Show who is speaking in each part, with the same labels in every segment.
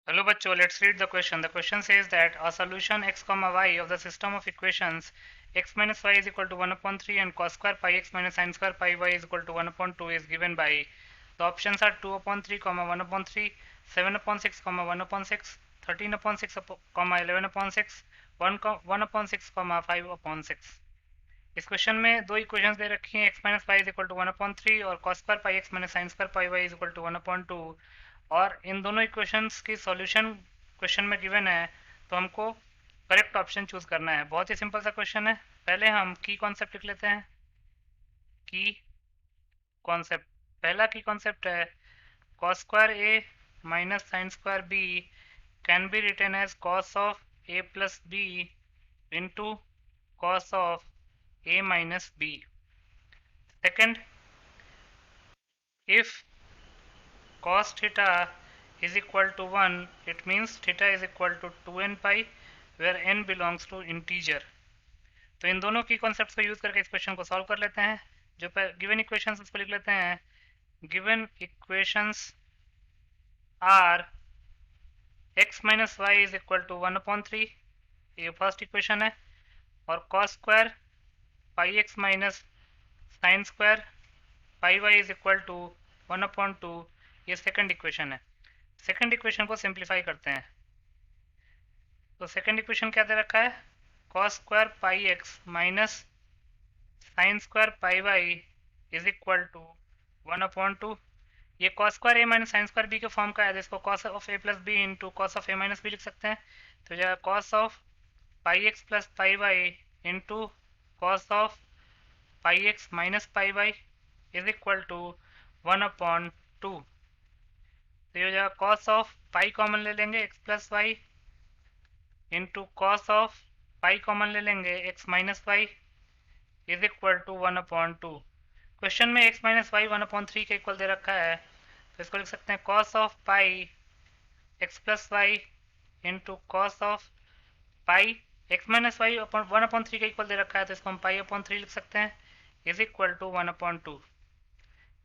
Speaker 1: Hello bachcho, let's read the question. The question says that a solution x comma y of the system of equations x minus y is equal to 1 upon 3 and cos square pi x minus sin square pi y is equal to 1 upon 2 is given by. The options are 2 upon 3 comma 1 upon 3, 7 upon 6 comma 1 upon 6, 13 upon 6 comma 11 upon 6, 1 upon 6 comma 5 upon 6. इस question में दो equations दे रखी हैं, x minus y is equal to 1/3 और cos square pi x minus sin square pi y is equal to 1/2। और इन दोनों equations की solution question में गिवन है, तो हमको करेक्ट ऑप्शन चूज करना है। बहुत ही सिंपल सा क्वेश्चन है। पहले हम की कॉन्सेप्ट लिख लेते हैं। की कॉन्सेप्ट, पहला की कॉन्सेप्ट है cos square a minus sin square b can be written as cos of a plus b into cos of a minus b. Second, if cos theta is equal to 1, it means theta is equal to 2n pi where n belongs to integer. तो इन दोनों की concepts को use करके इस question को solve कर लेते हैं। जो गिवन इक्वेशंस उसको लिख लेते हैं। Given equations are x minus y is equal to 1/3, ये फर्स्ट इक्वेशन है, और cos square pi x minus sine square pi y is equal to 1/2, ये सेकंड इक्वेशन है। सेकंड इक्वेशन को सिंप्लीफाई करते हैं। तो सेकंड इक्वेशन क्या दे रखा है, cos square pi x minus sine square pi y is equal to 1/2। ये cos square a minus sine square b के फॉर्म का है, जिसको cos of a plus b into cos of a minus b लिख सकते हैं। तो जो cos of pi x plus pi y into cos of pi x minus pi y is equal to 1/2। तो ये हो जाएगा cos ऑफ पाई कॉमन ले लेंगे x plus y into cos of pi common ले लेंगे x minus y is equal to 1/2। Question में x minus y 1/3 के इक्वल दे रखा है, तो इसको लिख सकते हैं cos of pi x plus y into cos of pi x minus y 1/3 के इक्वल दे रखा है, तो इसको हम पाई अपॉन 3 लिख सकते हैं is equal to 1/2।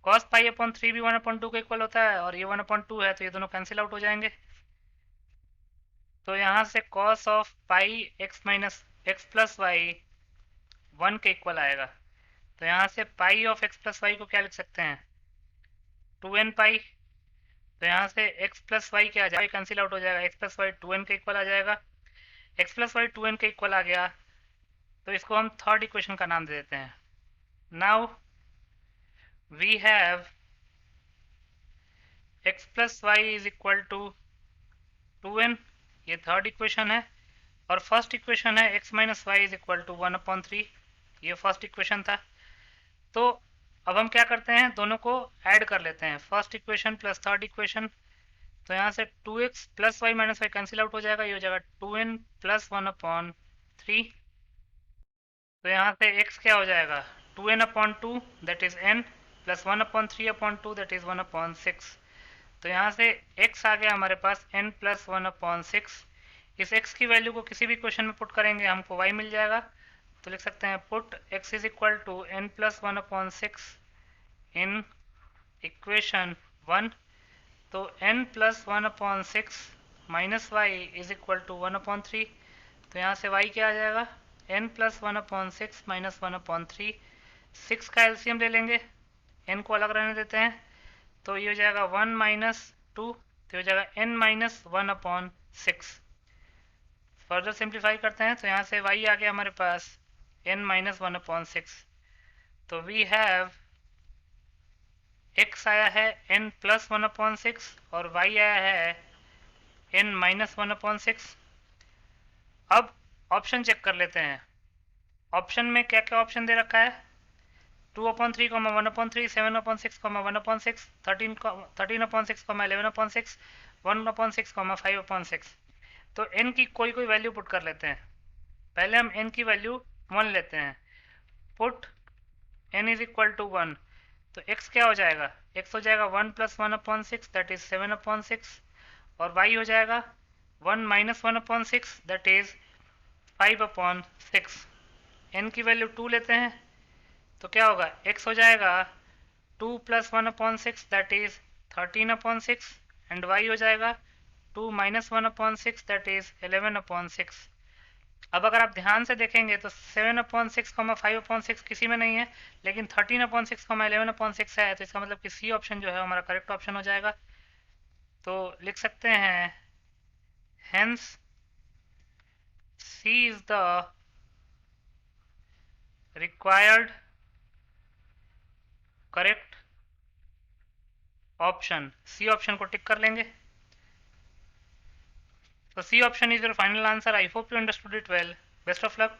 Speaker 1: cos pi upon 3 भी 1/2 के इक्वल होता है, और ये 1/2 है, तो ये दोनों कैंसिल आउट हो जाएंगे। तो यहाँ से cos of pi x minus x plus y 1 के इक्वल आएगा। तो यहाँ से pi of x plus y को क्या लिख सकते हैं, 2n पाई। तो यहाँ से x प्लस वाई क्या आ जाएगा, कैंसिल आउट हो जाएगा, x प्लस वाई 2n के इक्वल आ जाएगा। x प्लस वाई 2n के इक्वल आ गया, तो इसको हम थर्ड इक्वेशन का नाम दे देते हैं। Now we have x plus y is equal to 2n, ये थर्ड इक्वेशन है। और फर्स्ट इक्वेशन है x minus y is equal to 1/3, ये फर्स्ट इक्वेशन था। तो अब हम क्या करते हैं, दोनों को ऐड कर लेते हैं, first equation plus third equation. तो यहाँ से 2x plus y minus y cancel out हो जाएगा, ये हो जाएगा 2n प्लस 1/3। तो यहाँ से x क्या हो जाएगा, 2n/2 that is n plus 1/3/2 that is 1/6। तो यहाँ से x आ गया हमारे पास n प्लस 1/6। इस x की वैल्यू को किसी भी क्वेश्चन में पुट करेंगे हमको y मिल जाएगा। तो लिख सकते हैं put x is equal to n plus 1/6 in equation 1। तो n plus 1/6 minus y is equal to 1/3। तो यहाँ से y क्या आ जाएगा, n प्लस 1/6 माइनस 1/3। 6 का एलसीएम ले लेंगे, n को अलग रहने देते हैं, तो ये हो जाएगा 1 माइनस 2, तो हो जाएगा n माइनस 1/6। फर्दर सिंप्लीफाई करते हैं, तो यहाँ से y आ गया हमारे पास n माइनस 1/6। तो वी हैव x आया है n प्लस 1/6 और y आया है n माइनस 1/6। अब ऑप्शन चेक कर लेते हैं। ऑप्शन में क्या क्या ऑप्शन दे रखा है, 2/3, 1/3, 7/6, 1/6, 13/6, 11/6, 1/6, 5/6। तो n की कोई कोई वैल्यू पुट कर लेते हैं। पहले हम n की वैल्यू 1 लेते हैं। Put n is equal to 1, तो x क्या हो जाएगा, x हो जाएगा 1 प्लस 1/6 दैट इज 7/6, और y हो जाएगा 1 माइनस 1/6 दैट इज 5/6। n की वैल्यू 2 लेते हैं, तो क्या होगा, x हो जाएगा 2 plus 1/6 that is 13/6, and y हो जाएगा 2 माइनस 1/6 दैट इज 11/6। अब अगर आप ध्यान से देखेंगे तो 7/6 5/6 किसी में नहीं है, लेकिन 13/6 11/6 है, तो इसका मतलब कि सी ऑप्शन जो है हमारा करेक्ट ऑप्शन हो जाएगा। तो लिख सकते हैं hence C is the required correct option. C option को टिक कर लेंगे। So C option is your final answer. I hope you understood it well. Best of luck.